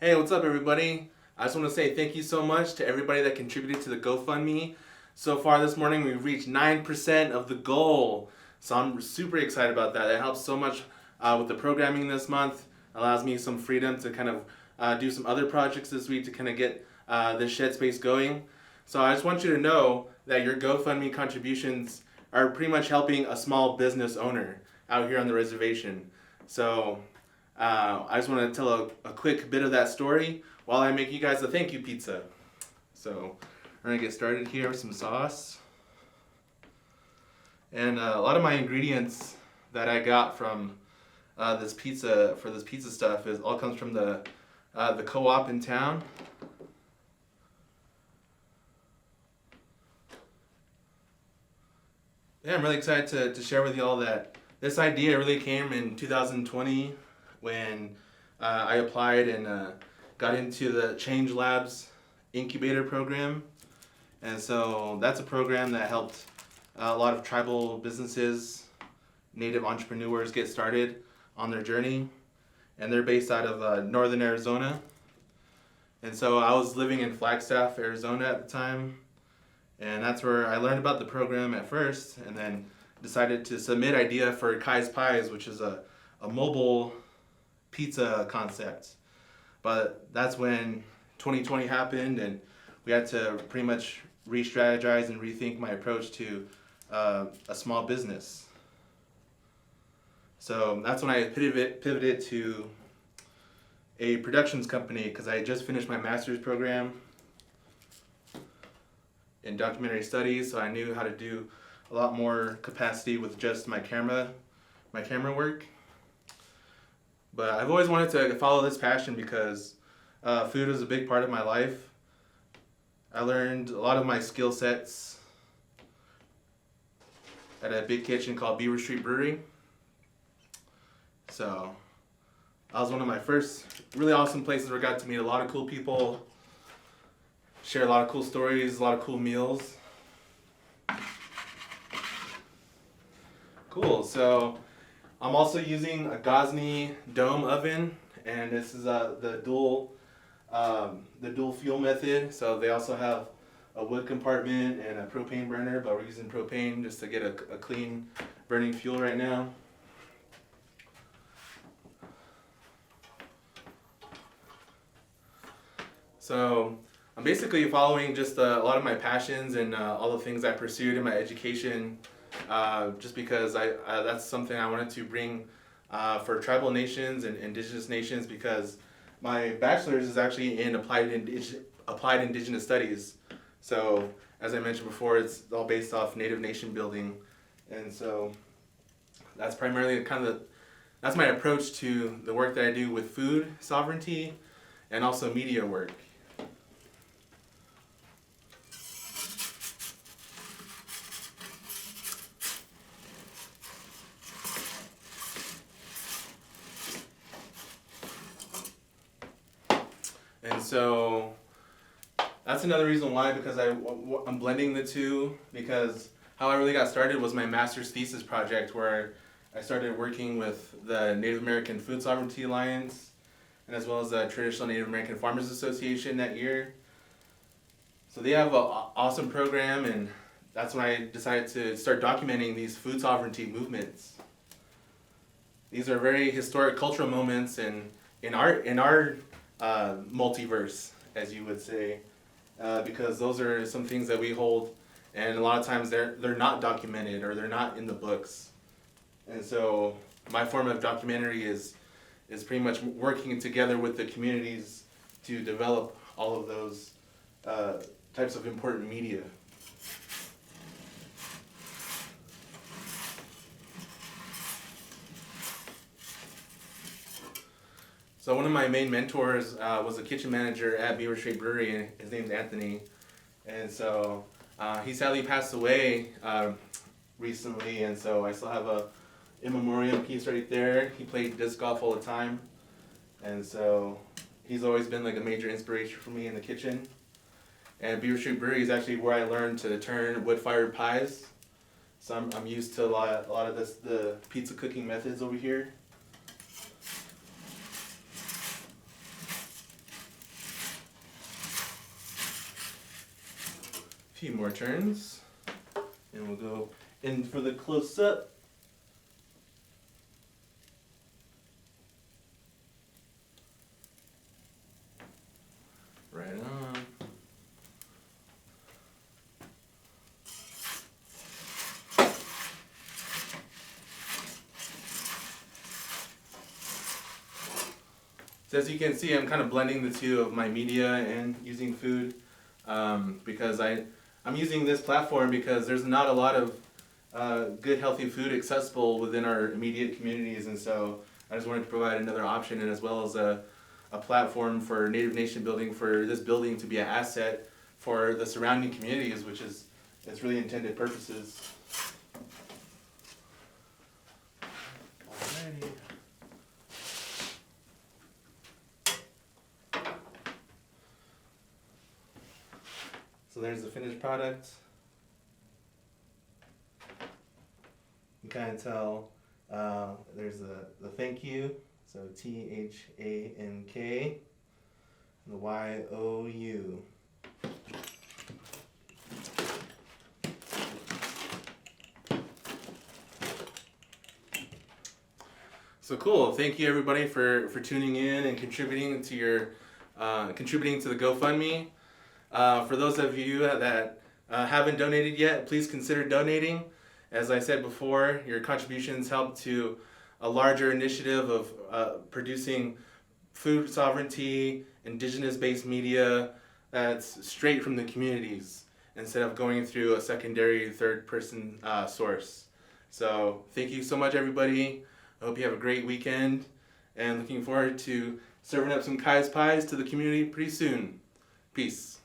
Hey, what's up, everybody? I just want to say thank you so much to everybody that contributed to the GoFundMe. So far this morning, we've reached 9% of the goal. So I'm super excited about that. It helps so much with the programming this month, allows me some freedom to kind of do some other projects this week to kind of get this shed space going. So I just want you to know that your GoFundMe contributions are pretty much helping a small business owner out here on the reservation. So I just want to tell a quick bit of that story while I make you guys a thank you pizza. So we're gonna get started here with some sauce. And a lot of my ingredients that I got from this pizza stuff is all comes from the co-op in town. Yeah, I'm really excited to share with you all that this idea really came in 2020 when I applied and got into the Change Labs incubator program. And so that's a program that helped a lot of tribal businesses, native entrepreneurs get started on their journey. And they're based out of northern Arizona. And so I was living in Flagstaff, Arizona at the time. And that's where I learned about the program at first, and then decided to submit idea for Kai's Pies, which is a mobile pizza concept. But that's when 2020 happened, and we had to pretty much re-strategize and rethink my approach to a small business. So that's when I pivoted to a productions company because I had just finished my master's program in documentary studies, so I knew how to do a lot more capacity with just my camera work. But I've always wanted to follow this passion because food is a big part of my life. I learned a lot of my skill sets at a big kitchen called Beaver Street Brewery. So that was one of my first really awesome places where I got to meet a lot of cool people, share a lot of cool stories, a lot of cool meals. Cool, so I'm also using a Gozney dome oven, and this is the dual fuel method. So they also have a wood compartment and a propane burner, but we're using propane just to get a clean burning fuel right now. So I'm basically following just a lot of my passions and all the things I pursued in my education, just because that's something I wanted to bring for tribal nations and indigenous nations, because my bachelor's is actually in applied indigenous studies. So as I mentioned before, it's all based off Native nation building, and so that's primarily that's my approach to the work that I do with food sovereignty and also media work. And so that's another reason why, because I'm blending the two, because how I really got started was my master's thesis project, where I started working with the Native American Food Sovereignty Alliance and as well as the Traditional Native American Farmers Association that year. So they have an awesome program, and that's when I decided to start documenting these food sovereignty movements. These are very historic cultural moments in our multiverse, as you would say, because those are some things that we hold, and a lot of times they're not documented or they're not in the books. And so my form of documentary is pretty much working together with the communities to develop all of those types of important media. So one of my main mentors was a kitchen manager at Beaver Street Brewery, and his name's Anthony. And so he sadly passed away recently, and so I still have a in memoriam piece right there. He played disc golf all the time, and so he's always been like a major inspiration for me in the kitchen. And Beaver Street Brewery is actually where I learned to turn wood-fired pies. So I'm used to a lot of the pizza cooking methods over here. few more turns, and we'll go in for the close-up. Right on. So as you can see, I'm kind of blending the two of my media and using food, because I'm using this platform because there's not a lot of good healthy food accessible within our immediate communities, and so I just wanted to provide another option, and as well as a platform for Native Nation building, for this building to be an asset for the surrounding communities, which is its really intended purposes. Alrighty. So there's the finished product. You can kind of tell there's the thank you, so THANK, and the YOU. So cool. Thank you everybody for tuning in and contributing to your contributing to the GoFundMe. For those of you that haven't donated yet, please consider donating. As I said before, your contributions help to a larger initiative of producing food sovereignty, indigenous-based media that's straight from the communities instead of going through a secondary, third-person source. So thank you so much, everybody. I hope you have a great weekend, and looking forward to serving up some Kai's Pies to the community pretty soon. Peace.